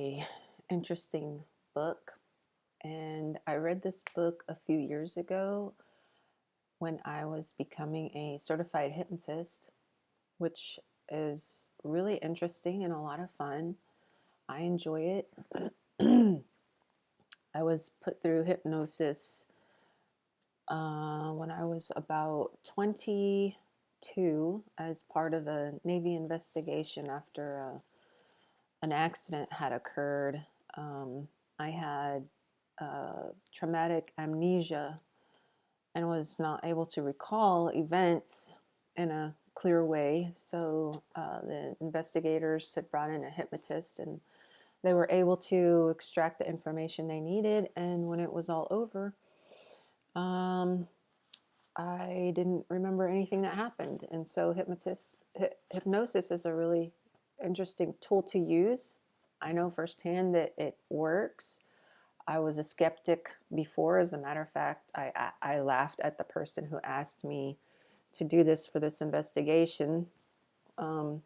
a interesting book, and I read this book a few years ago when I was becoming a certified hypnotist, which is really interesting and a lot of fun. I enjoy it. I was put through hypnosis when I was about 22 as part of a Navy investigation after an accident had occurred. I had traumatic amnesia and was not able to recall events in a clear way. So the investigators had brought in a hypnotist and they were able to extract the information they needed. And when it was all over, I didn't remember anything that happened. And so hypnosis is a really interesting tool to use. I know firsthand that it works. I was a skeptic before. As a matter of fact, I laughed at the person who asked me to do this for this investigation 20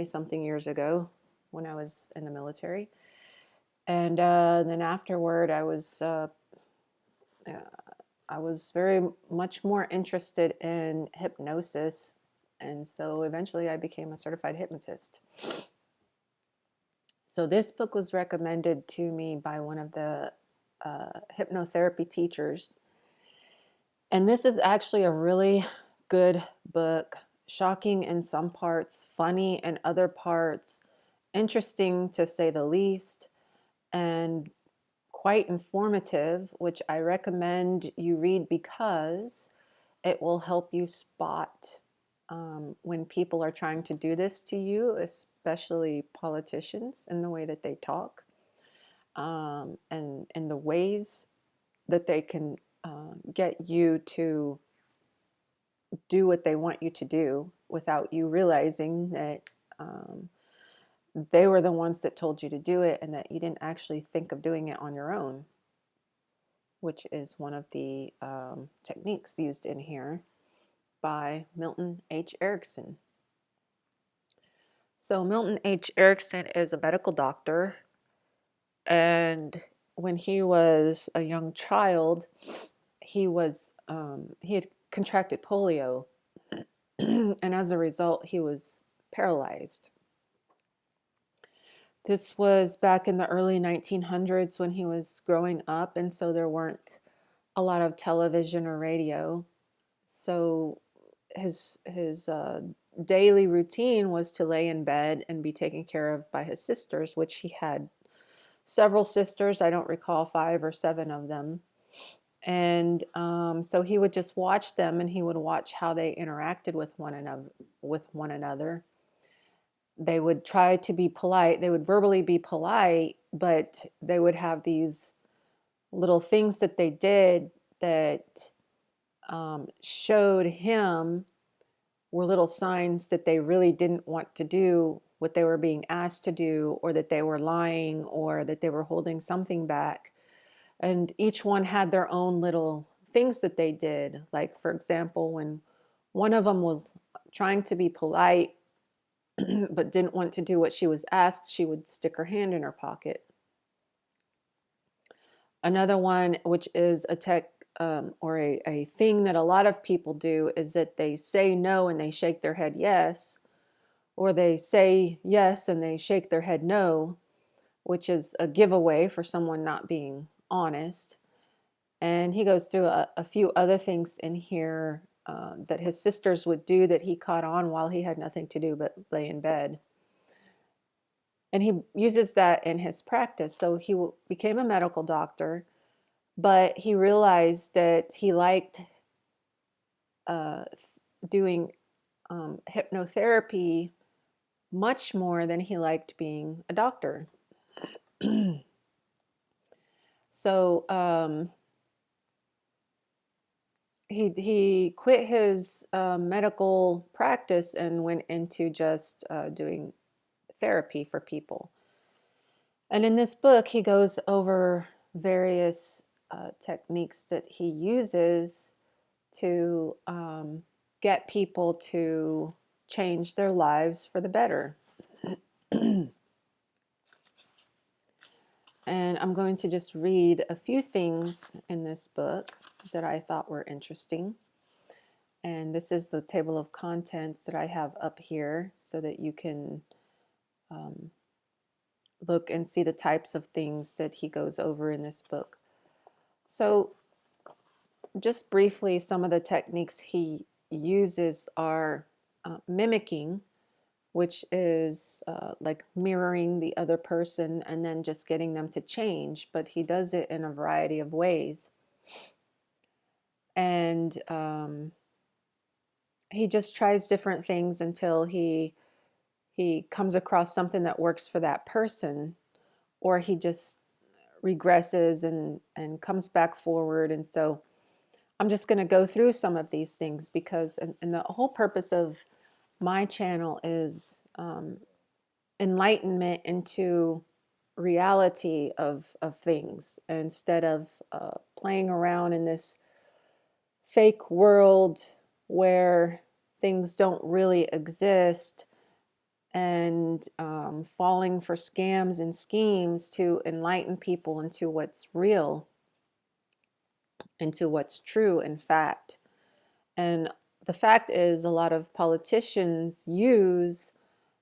something years ago when I was in the military. And then afterward, I was very much more interested in hypnosis. And so eventually I became a certified hypnotist. So this book was recommended to me by one of the hypnotherapy teachers. And this is actually a really good book, shocking in some parts, funny in other parts, interesting to say the least, and quite informative, which I recommend you read because it will help you spot when people are trying to do this to you, especially politicians, in the way that they talk, and the ways that they can get you to do what they want you to do without you realizing that they were the ones that told you to do it and that you didn't actually think of doing it on your own, which is one of the techniques used in here by Milton H. Erickson. So Milton H. Erickson is a medical doctor, and when he was a young child, he had contracted polio, and as a result, he was paralyzed. This was back in the early 1900s when he was growing up, and so there weren't a lot of television or radio. So his daily routine was to lay in bed and be taken care of by his sisters, which he had several sisters. I don't recall 5 or 7 of them. And so he would just watch them, and he would watch how they interacted with one another. They would try to be polite. They would verbally be polite, but they would have these little things that they did that showed him were little signs that they really didn't want to do what they were being asked to do, or that they were lying, or that they were holding something back. And each one had their own little things that they did. Like, for example, when one of them was trying to be polite but didn't want to do what she was asked, she would stick her hand in her pocket. Another one, which is a tech or a thing that a lot of people do, is that they say no and they shake their head yes, or they say yes and they shake their head no, which is a giveaway for someone not being honest. And he goes through a few other things in here that his sisters would do that he caught on while he had nothing to do but lay in bed. And he uses that in his practice. So he became a medical doctor, but he realized that he liked doing hypnotherapy much more than he liked being a doctor. So he quit his medical practice and went into just doing therapy for people. And in this book, he goes over various techniques that he uses to get people to change their lives for the better. And I'm going to just read a few things in this book that I thought were interesting. And this is the table of contents that I have up here so that you can look and see the types of things that he goes over in this book. So just briefly, some of the techniques he uses are mimicking, which is like mirroring the other person and then just getting them to change, but he does it in a variety of ways. And he just tries different things until he comes across something that works for that person, or he just regresses and comes back forward. And so I'm just going to go through some of these things because, and the whole purpose of my channel is enlightenment into reality of things instead of playing around in this fake world where things don't really exist and falling for scams and schemes to enlighten people into what's real, into what's true in fact. And the fact is, a lot of politicians use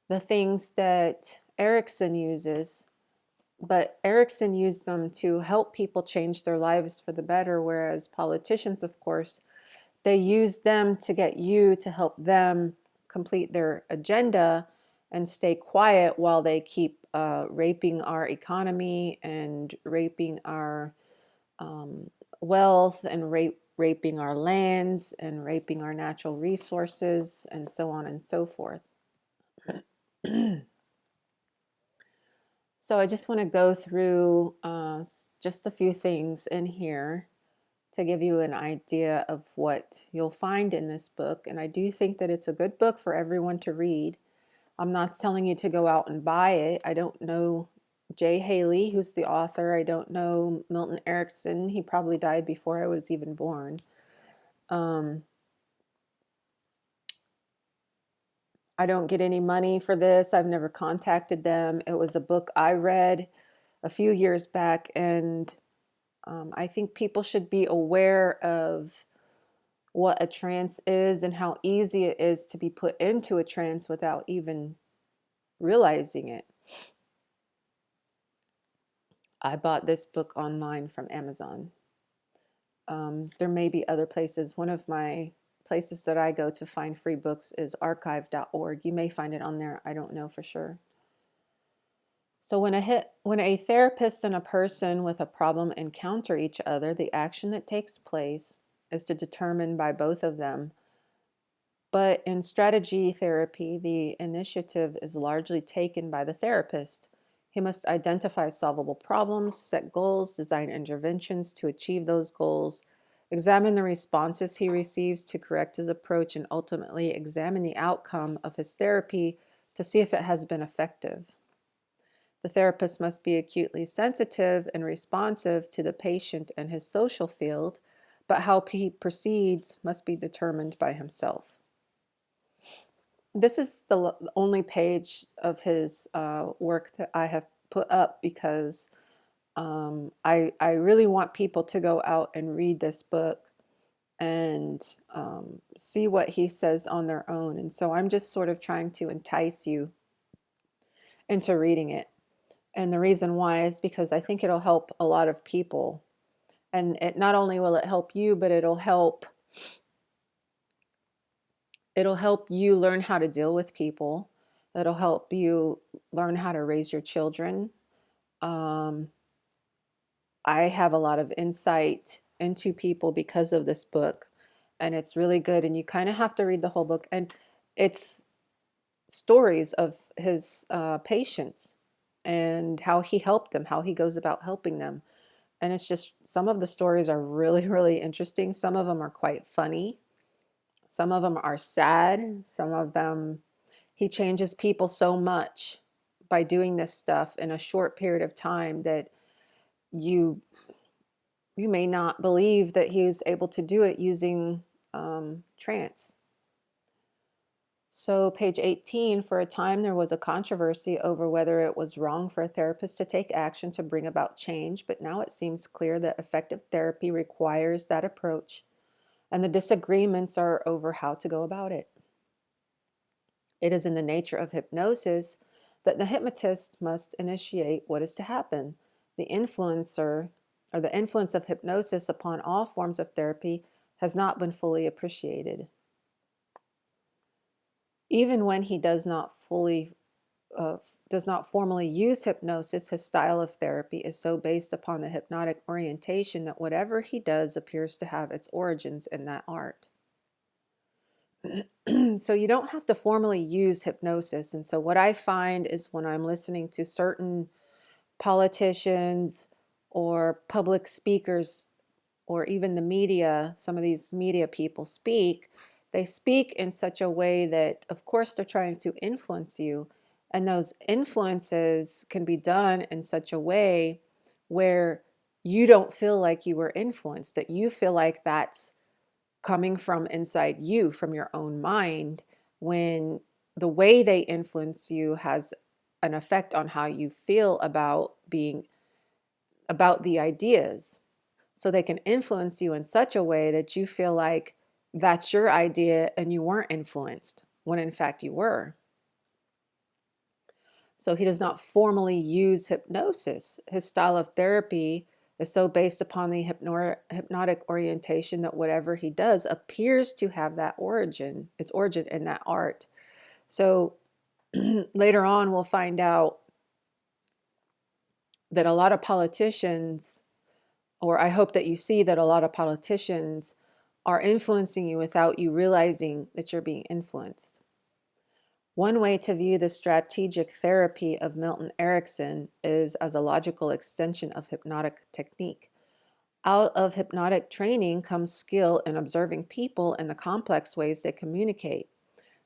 the things that Erickson uses, but Erickson used them to help people change their lives for the better, whereas politicians, of course, they use them to get you to help them complete their agenda and stay quiet while they keep raping our economy and raping our wealth and raping our lands and raping our natural resources and so on and so forth. So I just want to go through just a few things in here to give you an idea of what you'll find in this book. And I do think that it's a good book for everyone to read. I'm not telling you to go out and buy it. I don't know Jay Haley, who's the author. I don't know Milton Erickson. He probably died before I was even born. I don't get any money for this. I've never contacted them. It was a book I read a few years back, and I think people should be aware of what a trance is and how easy it is to be put into a trance without even realizing it. I bought this book online from Amazon. There may be other places. One of my places that I go to find free books is archive.org. You may find it on there. I don't know for sure. So when a therapist and a person with a problem encounter each other, the action that takes place is to determine by both of them. But in strategy therapy, the initiative is largely taken by the therapist. He must identify solvable problems, set goals, design interventions to achieve those goals, examine the responses he receives to correct his approach, and ultimately examine the outcome of his therapy to see if it has been effective. The therapist must be acutely sensitive and responsive to the patient and his social field, but how he proceeds must be determined by himself. This is the only page of his work that I have put up because I really want people to go out and read this book and see what he says on their own. And so I'm just sort of trying to entice you into reading it. And the reason why is because I think it'll help a lot of people. And it not only will it help you, but it'll help you learn how to deal with people. It'll help you learn how to raise your children. I have a lot of insight into people because of this book, and it's really good. And you kind of have to read the whole book. And it's stories of his patients and how he helped them, how he goes about helping them. And it's just, some of the stories are really, really interesting. Some of them are quite funny. Some of them are sad. Some of them, he changes people so much by doing this stuff in a short period of time that you may not believe that he's able to do it using trance. So, page 18, for a time there was a controversy over whether it was wrong for a therapist to take action to bring about change, but now it seems clear that effective therapy requires that approach, and the disagreements are over how to go about it. It is in the nature of hypnosis that the hypnotist must initiate what is to happen. The influencer or the influence of hypnosis upon all forms of therapy has not been fully appreciated. Even when he does not formally use hypnosis, his style of therapy is so based upon the hypnotic orientation that whatever he does appears to have its origins in that art. So you don't have to formally use hypnosis. And so what I find is when I'm listening to certain politicians or public speakers or even the media, some of these media people speak, they speak in such a way that, of course, they're trying to influence you. And those influences can be done in such a way where you don't feel like you were influenced, that you feel like that's coming from inside you, from your own mind, when the way they influence you has an effect on how you feel about the ideas. So they can influence you in such a way that you feel like that's your idea and you weren't influenced, when in fact you were. So he does not formally use hypnosis. His style of therapy is so based upon the hypnotic orientation that whatever he does appears to have that origin, its origin in that art. So later on, we'll find out that a lot of politicians, or I hope that you see that a lot of politicians are influencing you without you realizing that you're being influenced. One way to view the strategic therapy of Milton Erickson is as a logical extension of hypnotic technique. Out of hypnotic training comes skill in observing people and the complex ways they communicate,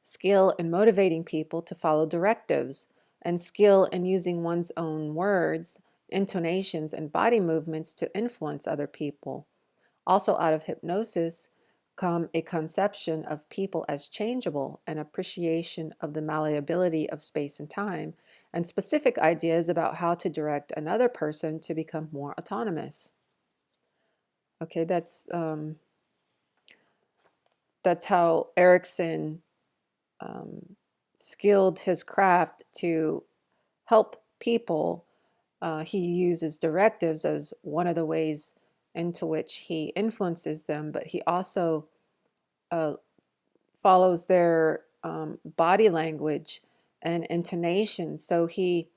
skill in motivating people to follow directives, and skill in using one's own words, intonations, and body movements to influence other people. Also, out of hypnosis come a conception of people as changeable, an appreciation of the malleability of space and time, and specific ideas about how to direct another person to become more autonomous. Okay, that's how Erickson skilled his craft to help people. He uses directives as one of the ways into which he influences them, but he also follows their body language and intonation. So he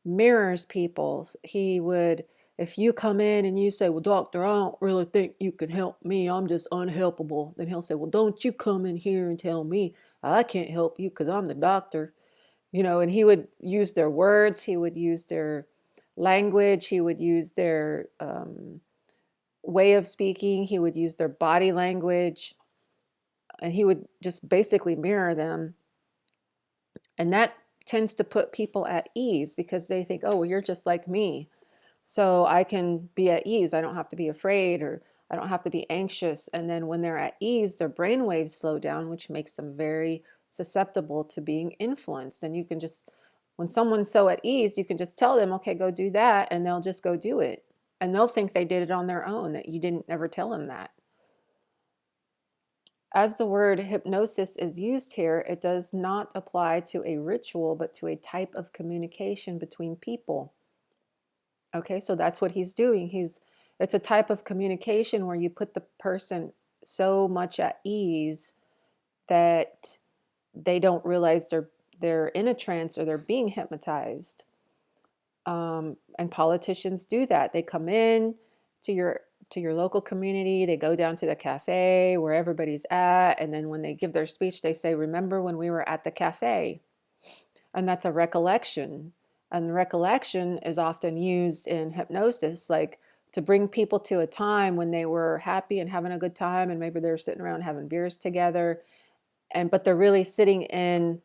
mirrors people. He would, if you come in and you say, well, doctor, I don't really think you can help me. I'm just unhelpable. Then he'll say, well, don't you come in here and tell me I can't help you because I'm the doctor. And he would use their words. He would use their language. He would use their way of speaking. He would use their body language. And he would just basically mirror them. And that tends to put people at ease because they think, oh, well, you're just like me. So I can be at ease. I don't have to be afraid, or I don't have to be anxious. And then when they're at ease, their brain waves slow down, which makes them very susceptible to being influenced. And you can just, when someone's so at ease, you can just tell them, okay, go do that. And they'll just go do it. And they'll think they did it on their own, that you didn't ever tell them that. As the word hypnosis is used here, it does not apply to a ritual, but to a type of communication between people. Okay, so that's what he's doing. It's a type of communication where you put the person so much at ease that they don't realize they're in a trance or they're being hypnotized. And politicians do that. They come in to your local community. They go down to the cafe where everybody's at, and then when they give their speech, they say, "Remember when we were at the cafe?" And that's a recollection. And recollection is often used in hypnosis, like to bring people to a time when they were happy and having a good time, and maybe they're sitting around having beers together, but they're really sitting in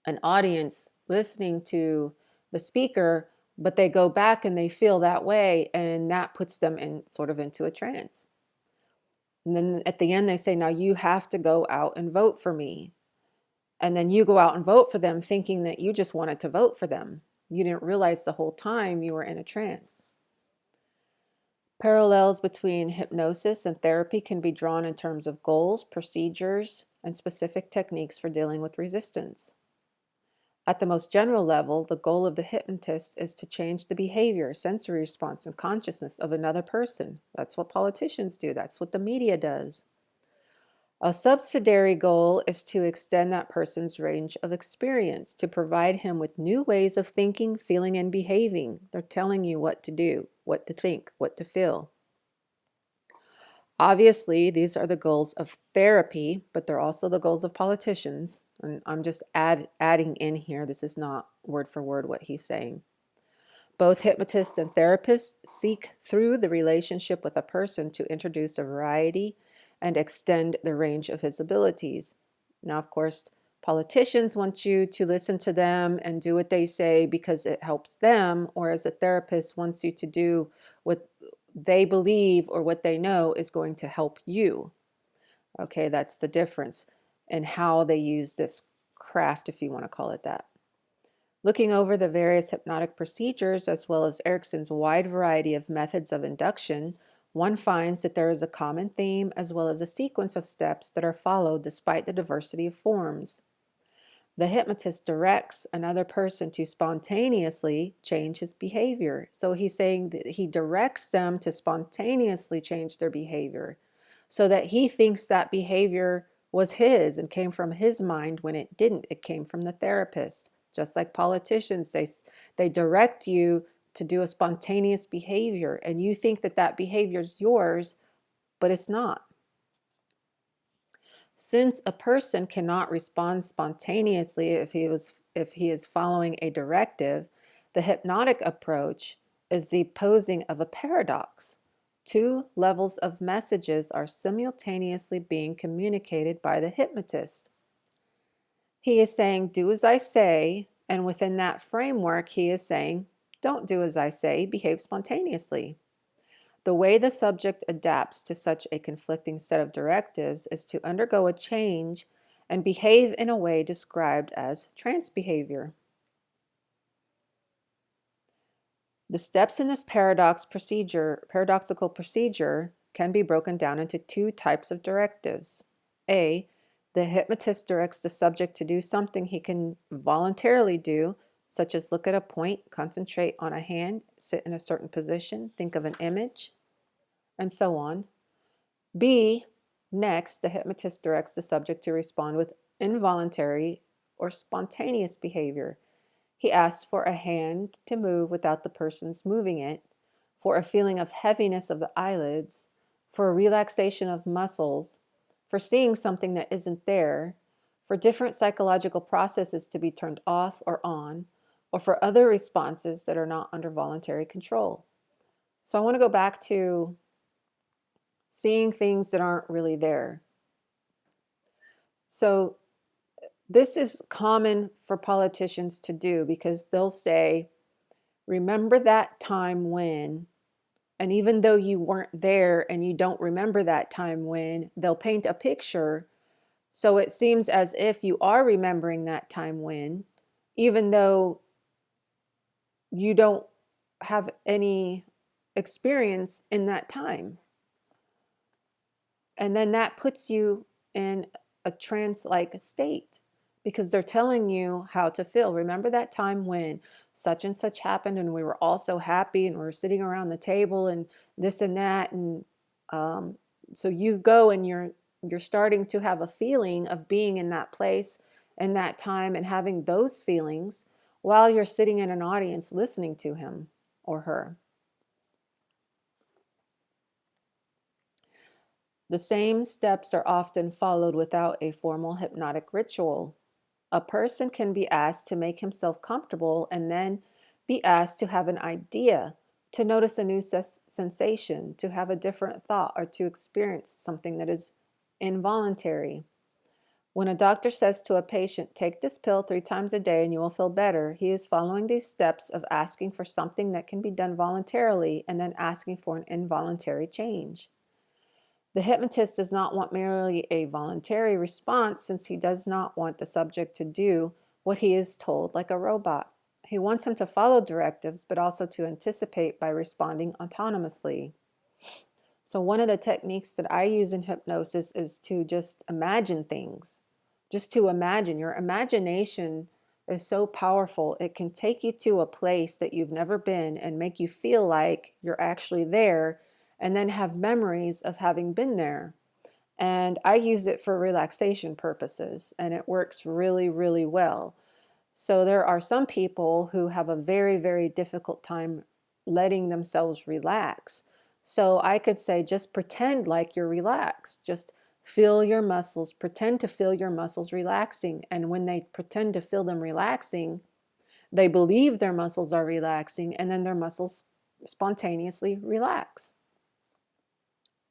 an audience listening to the speaker, but they go back and they feel that way, and that puts them in sort of into a trance. And then at the end they say, now you have to go out and vote for me. And then you go out and vote for them thinking that you just wanted to vote for them. You didn't realize the whole time you were in a trance. Parallels between hypnosis and therapy can be drawn in terms of goals, procedures, and specific techniques for dealing with resistance. At the most general level, the goal of the hypnotist is to change the behavior, sensory response, and consciousness of another person. That's what politicians do. That's what the media does. A subsidiary goal is to extend that person's range of experience, to provide him with new ways of thinking, feeling, and behaving. They're telling you what to do, what to think, what to feel. Obviously, these are the goals of therapy, but they're also the goals of politicians. And I'm just adding in here. This is not word for word what he's saying. Both hypnotists and therapists seek through the relationship with a person to introduce a variety and extend the range of his abilities. Now, of course, politicians want you to listen to them and do what they say because it helps them, whereas a therapist wants you to do what they believe or what they know is going to help you. Okay, that's the difference in how they use this craft, if you want to call it that. Looking over the various hypnotic procedures, as well as Erickson's wide variety of methods of induction, one finds that there is a common theme as well as a sequence of steps that are followed despite the diversity of forms. The hypnotist directs another person to spontaneously change his behavior. So he's saying that he directs them to spontaneously change their behavior so that he thinks that behavior was his and came from his mind when it didn't. It came from the therapist. Just like politicians, they direct you to do a spontaneous behavior, and you think that that behavior is yours, but it's not. Since a person cannot respond spontaneously if he is following a directive, the hypnotic approach is the posing of a paradox. Two levels of messages are simultaneously being communicated by the hypnotist. He is saying, do as I say, and within that framework, he is saying, don't do as I say, behave spontaneously. The way the subject adapts to such a conflicting set of directives is to undergo a change and behave in a way described as trance behavior. The steps in this paradoxical procedure can be broken down into two types of directives. A, the hypnotist directs the subject to do something he can voluntarily do, such as look at a point, concentrate on a hand, sit in a certain position, think of an image, and so on. B, next, the hypnotist directs the subject to respond with involuntary or spontaneous behavior. He asks for a hand to move without the person's moving it, for a feeling of heaviness of the eyelids, for a relaxation of muscles, for seeing something that isn't there, for different psychological processes to be turned off or on, or for other responses that are not under voluntary control. So I want to go back to seeing things that aren't really there. So this is common for politicians to do because they'll say, remember that time when, and even though you weren't there and you don't remember that time when, they'll paint a picture so it seems as if you are remembering that time when, even though you don't have any experience in that time. And then that puts you in a trance-like state because they're telling you how to feel. Remember that time when such and such happened and we were all so happy and we were sitting around the table and this and that. And so you go and you're starting to have a feeling of being in that place and that time and having those feelings while you're sitting in an audience listening to him or her. The same steps are often followed without a formal hypnotic ritual. A person can be asked to make himself comfortable and then be asked to have an idea, to notice a new sensation, to have a different thought, or to experience something that is involuntary. When a doctor says to a patient, take this pill 3 times a day and you will feel better, he is following these steps of asking for something that can be done voluntarily and then asking for an involuntary change. The hypnotist does not want merely a voluntary response, since he does not want the subject to do what he is told like a robot. He wants him to follow directives, but also to anticipate by responding autonomously. So one of the techniques that I use in hypnosis is to just imagine things. Just to imagine. Your imagination is so powerful. It can take you to a place that you've never been and make you feel like you're actually there, and then have memories of having been there. And I use it for relaxation purposes, and it works really, really well. So there are some people who have a very, very difficult time letting themselves relax. So I could say, just pretend like you're relaxed. Just feel your muscles, pretend to feel your muscles relaxing. And when they pretend to feel them relaxing, they believe their muscles are relaxing, and then their muscles spontaneously relax.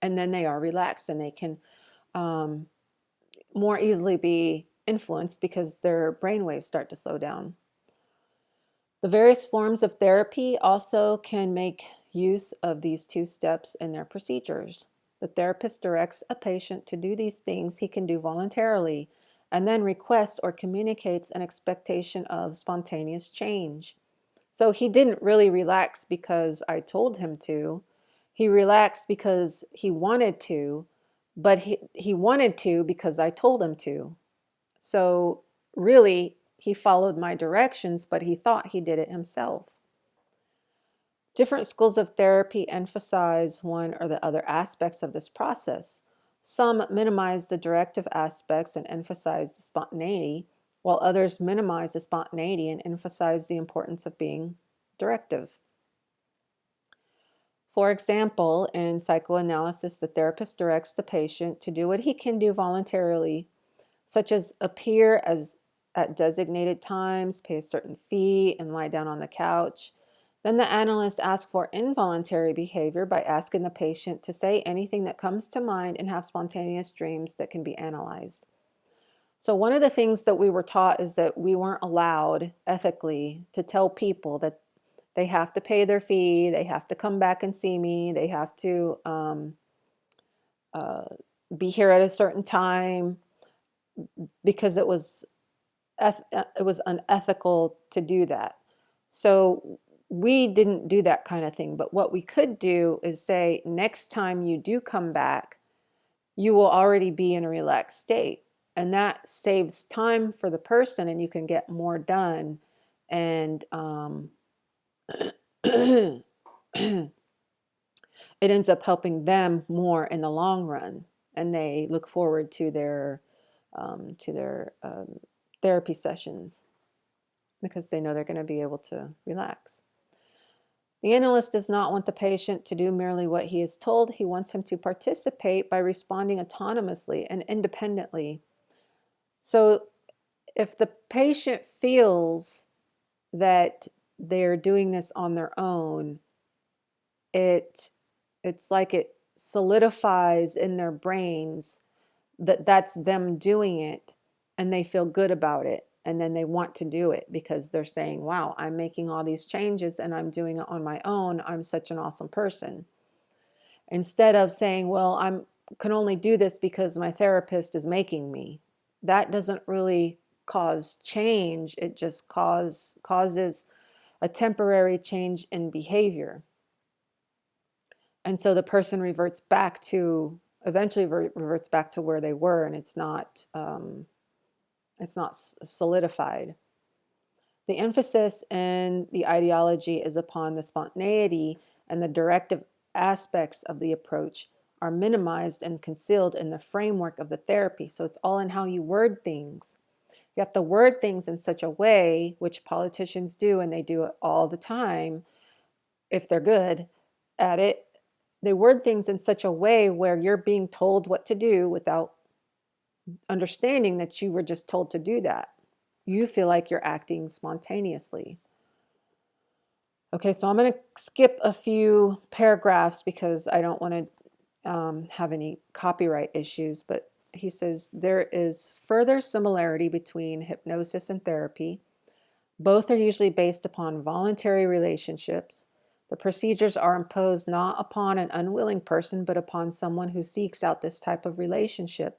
And then they are relaxed, and they can more easily be influenced because their brain waves start to slow down. The various forms of therapy also can make use of these two steps in their procedures. The therapist directs a patient to do these things he can do voluntarily, and then requests or communicates an expectation of spontaneous change. So he didn't really relax because I told him to. He relaxed because he wanted to, but he wanted to because I told him to. So really, he followed my directions, but he thought he did it himself. Different schools of therapy emphasize one or the other aspects of this process. Some minimize the directive aspects and emphasize the spontaneity, while others minimize the spontaneity and emphasize the importance of being directive. For example, in psychoanalysis, the therapist directs the patient to do what he can do voluntarily, such as appear at designated times, pay a certain fee, and lie down on the couch. Then the analyst asks for involuntary behavior by asking the patient to say anything that comes to mind and have spontaneous dreams that can be analyzed. So one of the things that we were taught is that we weren't allowed ethically to tell people that they have to pay their fee, they have to come back and see me, they have to be here at a certain time, because it was unethical to do that. So we didn't do that kind of thing. But what we could do is say, next time you do come back, you will already be in a relaxed state. And that saves time for the person, and you can get more done. And it ends up helping them more in the long run. And they look forward to their therapy sessions because they know they're going to be able to relax. The analyst does not want the patient to do merely what he is told. He wants him to participate by responding autonomously and independently. So if the patient feels that they're doing this on their own, it's like it solidifies in their brains that that's them doing it, and they feel good about it, and then they want to do it because they're saying, wow, I'm making all these changes and I'm doing it on my own. I'm such an awesome person. Instead of saying, well, I can only do this because my therapist is making me. That doesn't really cause change. It just causes a temporary change in behavior. And so the person eventually reverts back to where they were, and it's not solidified. The emphasis in the ideology is upon the spontaneity, and the directive aspects of the approach are minimized and concealed in the framework of the therapy. So it's all in how you word things. You have to word things in such a way, which politicians do, and they do it all the time if they're good at it. They word things in such a way where you're being told what to do without understanding that you were just told to do that. You feel like you're acting spontaneously. Okay, so I'm going to skip a few paragraphs because I don't want to have any copyright issues, but he says there is further similarity between hypnosis and therapy. Both are usually based upon voluntary relationships. The procedures are imposed not upon an unwilling person, but upon someone who seeks out this type of relationship.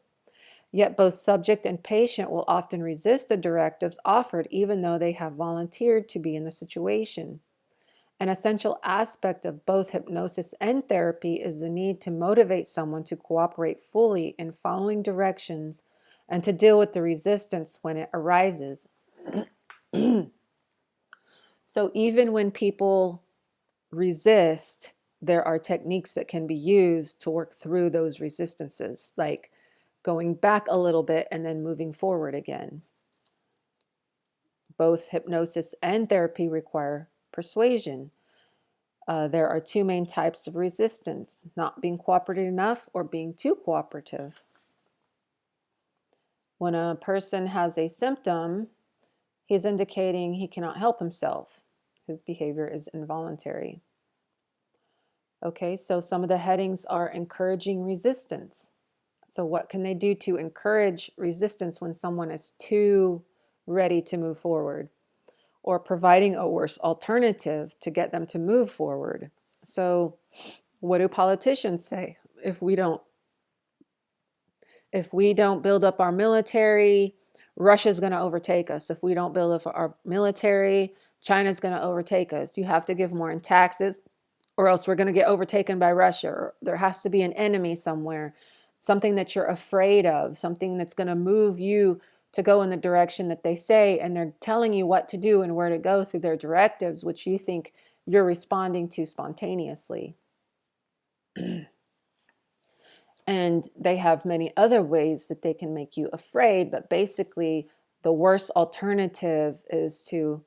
Yet both subject and patient will often resist the directives offered, even though they have volunteered to be in the situation. An essential aspect of both hypnosis and therapy is the need to motivate someone to cooperate fully in following directions and to deal with the resistance when it arises. So even when people resist, there are techniques that can be used to work through those resistances, like going back a little bit and then moving forward again. Both hypnosis and therapy require persuasion. There are two main types of resistance: not being cooperative enough or being too cooperative. When a person has a symptom, he's indicating he cannot help himself. His behavior is involuntary. Okay, so some of the headings are encouraging resistance. So what can they do to encourage resistance when someone is too ready to move forward? Or providing a worse alternative to get them to move forward. So what do politicians say? If we don't build up our military, Russia's going to overtake us. If we don't build up our military, China's going to overtake us. You have to give more in taxes, or else we're going to get overtaken by Russia. Or there has to be an enemy somewhere, something that you're afraid of, something that's going to move you to go in the direction that they say, and they're telling you what to do and where to go through their directives, which you think you're responding to spontaneously. And they have many other ways that they can make you afraid, but basically the worst alternative is to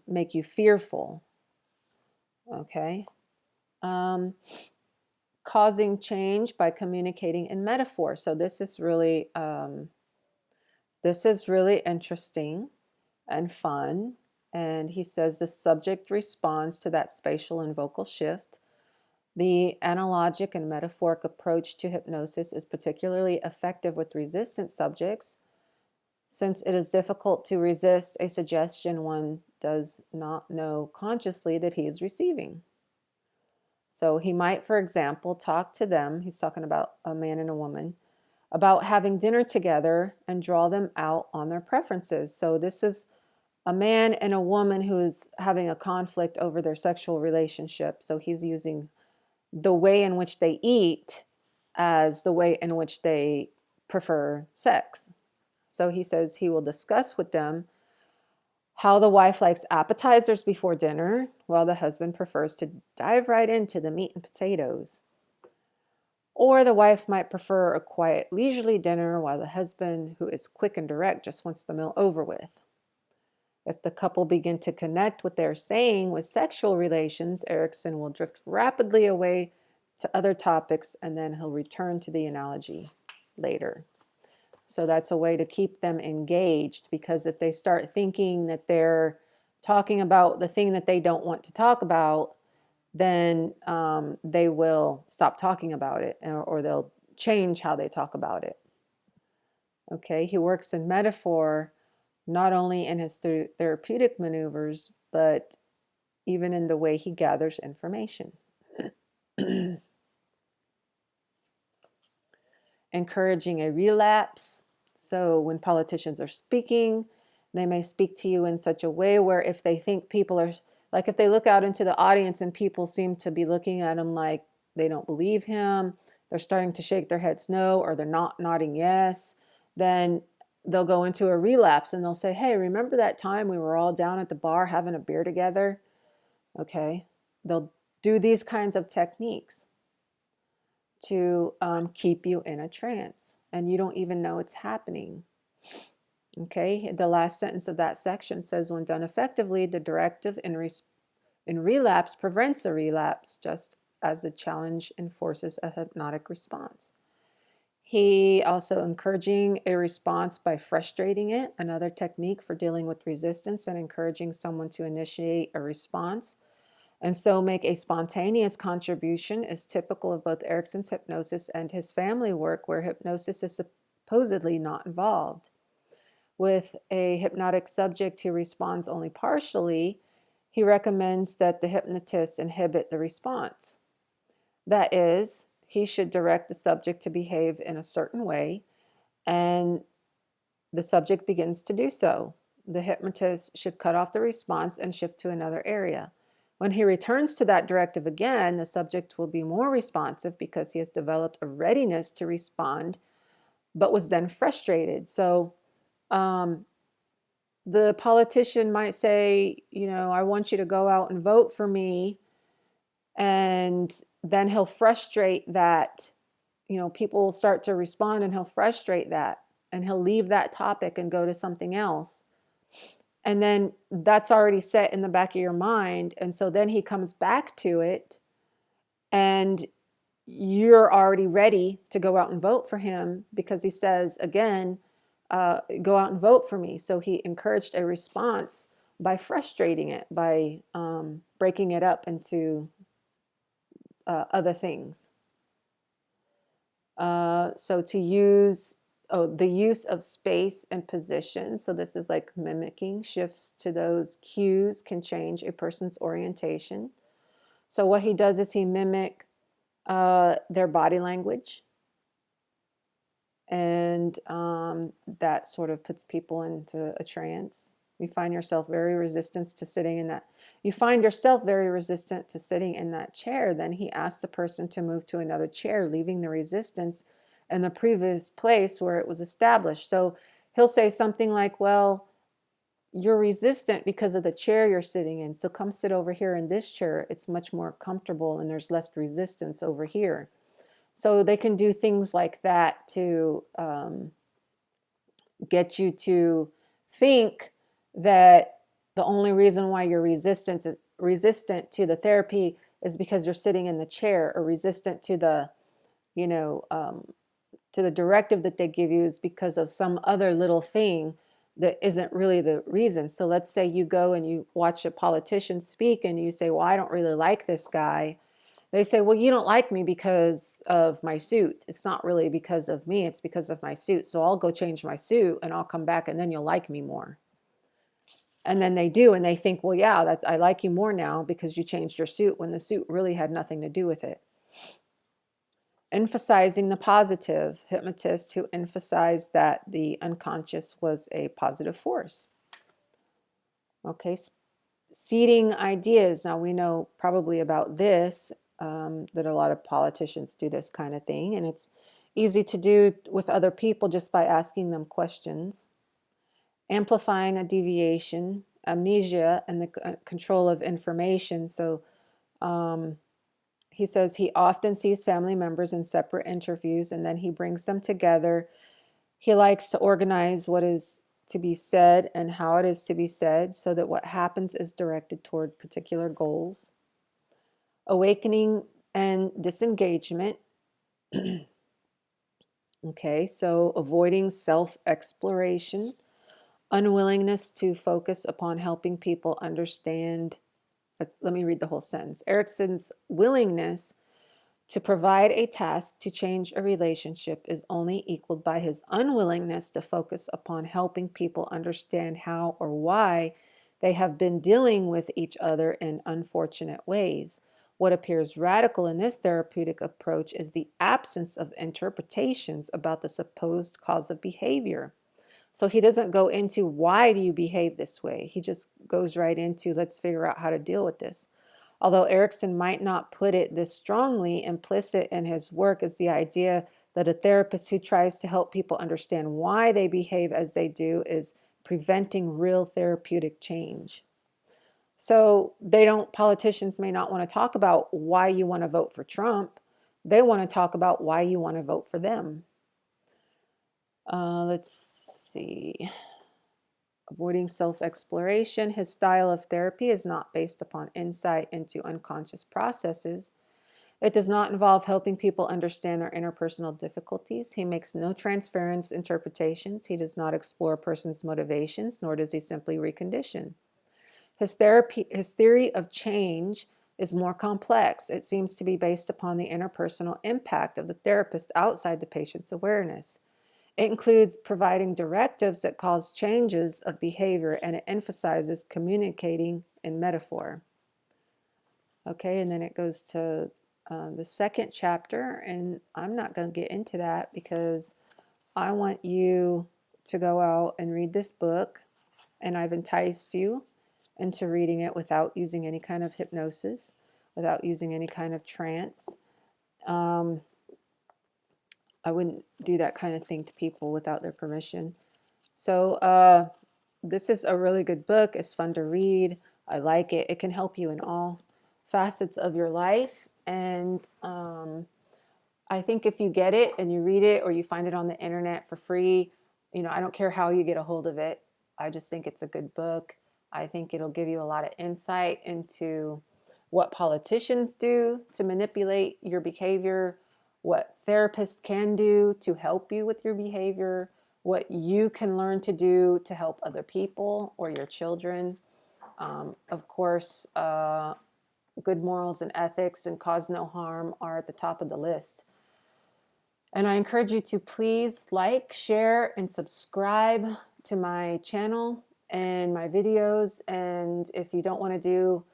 make you fearful. Okay. Causing change by communicating in metaphor. So this is really interesting and fun. And he says the subject responds to that spatial and vocal shift. The analogic and metaphoric approach to hypnosis is particularly effective with resistant subjects, since it is difficult to resist a suggestion one does not know consciously that he is receiving. So he might, for example, talk to them, he's talking about a man and a woman, about having dinner together and draw them out on their preferences. So this is a man and a woman who is having a conflict over their sexual relationship. So he's using the way in which they eat as the way in which they prefer sex. So he says he will discuss with them how the wife likes appetizers before dinner, while the husband prefers to dive right into the meat and potatoes. Or the wife might prefer a quiet, leisurely dinner, while the husband, who is quick and direct, just wants the meal over with. If the couple begin to connect what they're saying with sexual relations, Erickson will drift rapidly away to other topics, and then he'll return to the analogy later. So that's a way to keep them engaged, because if they start thinking that they're talking about the thing that they don't want to talk about, then they will stop talking about it, or they'll change how they talk about it. Okay, he works in metaphor not only in his therapeutic maneuvers, but even in the way he gathers information. Encouraging a relapse. So when politicians are speaking, they may speak to you in such a way where if they think people are, like if they look out into the audience and people seem to be looking at him like they don't believe him, they're starting to shake their heads no, or they're not nodding yes, then they'll go into a relapse and they'll say, hey, remember that time we were all down at the bar having a beer together? Okay. They'll do these kinds of techniques to keep you in a trance, and you don't even know it's happening. Okay. The last sentence of that section says, when done effectively, the directive in relapse prevents a relapse, just as the challenge enforces a hypnotic response. He also encouraging a response by frustrating it, another technique for dealing with resistance and encouraging someone to initiate a response and so make a spontaneous contribution, is typical of both Erickson's hypnosis and his family work, where hypnosis is supposedly not involved. With a hypnotic subject who responds only partially, he recommends that the hypnotist inhibit the response. That is, he should direct the subject to behave in a certain way, and the subject begins to do so. The hypnotist should cut off the response and shift to another area. When he returns to that directive again, the subject will be more responsive because he has developed a readiness to respond, but was then frustrated. So the politician might say, I want you to go out and vote for me. And then he'll frustrate that, people will start to respond, and he'll frustrate that, and he'll leave that topic and go to something else. And then that's already set in the back of your mind. And so then he comes back to it, and you're already ready to go out and vote for him because he says, again, go out and vote for me. So he encouraged a response by frustrating it, by breaking it up into other things. So to use the use of space and position. So this is like mimicking. Shifts to those cues can change a person's orientation. So what he does is he mimic their body language. And that sort of puts people into a trance. You find yourself very resistant to sitting in that. You find yourself very resistant to sitting in that chair. Then he asks the person to move to another chair, leaving the resistance in the previous place where it was established. So he'll say something like, well, you're resistant because of the chair you're sitting in. So come sit over here in this chair. It's much more comfortable and there's less resistance over here. So they can do things like that to get you to think that the only reason why you're resistant to the therapy is because you're sitting in the chair, or resistant to the, to the directive that they give you is because of some other little thing that isn't really the reason. So let's say you go and you watch a politician speak and you say, well, I don't really like this guy. They say, well, you don't like me because of my suit. It's not really because of me. It's because of my suit. So I'll go change my suit and I'll come back and then you'll like me more. And then they do. And they think, well, yeah, I like you more now because you changed your suit, when the suit really had nothing to do with it. Emphasizing the positive. Hypnotists who emphasize that the unconscious was a positive force. Okay, seeding ideas. Now we know probably about this, that a lot of politicians do this kind of thing, and it's easy to do with other people just by asking them questions. Amplifying a deviation, amnesia, and the control of information. So he says he often sees family members in separate interviews and then he brings them together. He likes to organize what is to be said and how it is to be said so that what happens is directed toward particular goals. Awakening and disengagement. Okay, so avoiding self-exploration, unwillingness to focus upon helping people understand. Let me read the whole sentence. Erickson's willingness to provide a task to change a relationship is only equaled by his unwillingness to focus upon helping people understand how or why they have been dealing with each other in unfortunate ways. What appears radical in this therapeutic approach is the absence of interpretations about the supposed cause of behavior. So he doesn't go into why do you behave this way. He just goes right into let's figure out how to deal with this. Although Erickson might not put it this strongly, implicit in his work is the idea that a therapist who tries to help people understand why they behave as they do is preventing real therapeutic change. So politicians may not want to talk about why you want to vote for Trump. They want to talk about why you want to vote for them. Let's see. Avoiding self-exploration. His style of therapy is not based upon insight into unconscious processes. It does not involve helping people understand their interpersonal difficulties. He makes no transference interpretations. He does not explore a person's motivations, nor does he simply recondition. His theory of change is more complex. It seems to be based upon the interpersonal impact of the therapist outside the patient's awareness. It includes providing directives that cause changes of behavior, and it emphasizes communicating in metaphor. Okay, and then it goes to the second chapter, and I'm not going to get into that because I want you to go out and read this book, and I've enticed you into reading it without using any kind of hypnosis, without using any kind of trance. I wouldn't do that kind of thing to people without their permission. So this is a really good book. It's fun to read. I like it. It can help you in all facets of your life. And I think if you get it and you read it or you find it on the internet for free, I don't care how you get a hold of it. I just think it's a good book. I think it'll give you a lot of insight into what politicians do to manipulate your behavior, what therapists can do to help you with your behavior, what you can learn to do to help other people or your children. Of course, good morals and ethics and cause no harm are at the top of the list. And I encourage you to please like, share, and subscribe to my channel and my videos. And if you don't want to do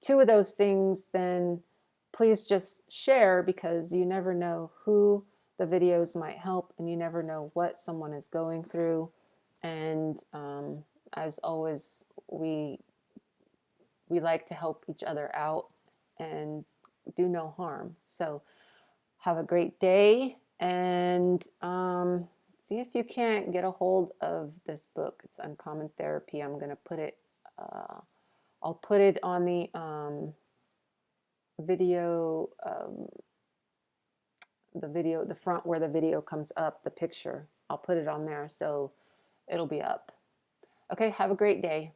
two of those things, then please just share, because you never know who the videos might help, and you never know what someone is going through. And as always, we like to help each other out and do no harm. So have a great day, and see if you can't get a hold of this book. It's Uncommon Therapy. I'm going to put it, I'll put it on the video, the front where the video comes up, the picture. I'll put it on there so it'll be up. Okay, have a great day.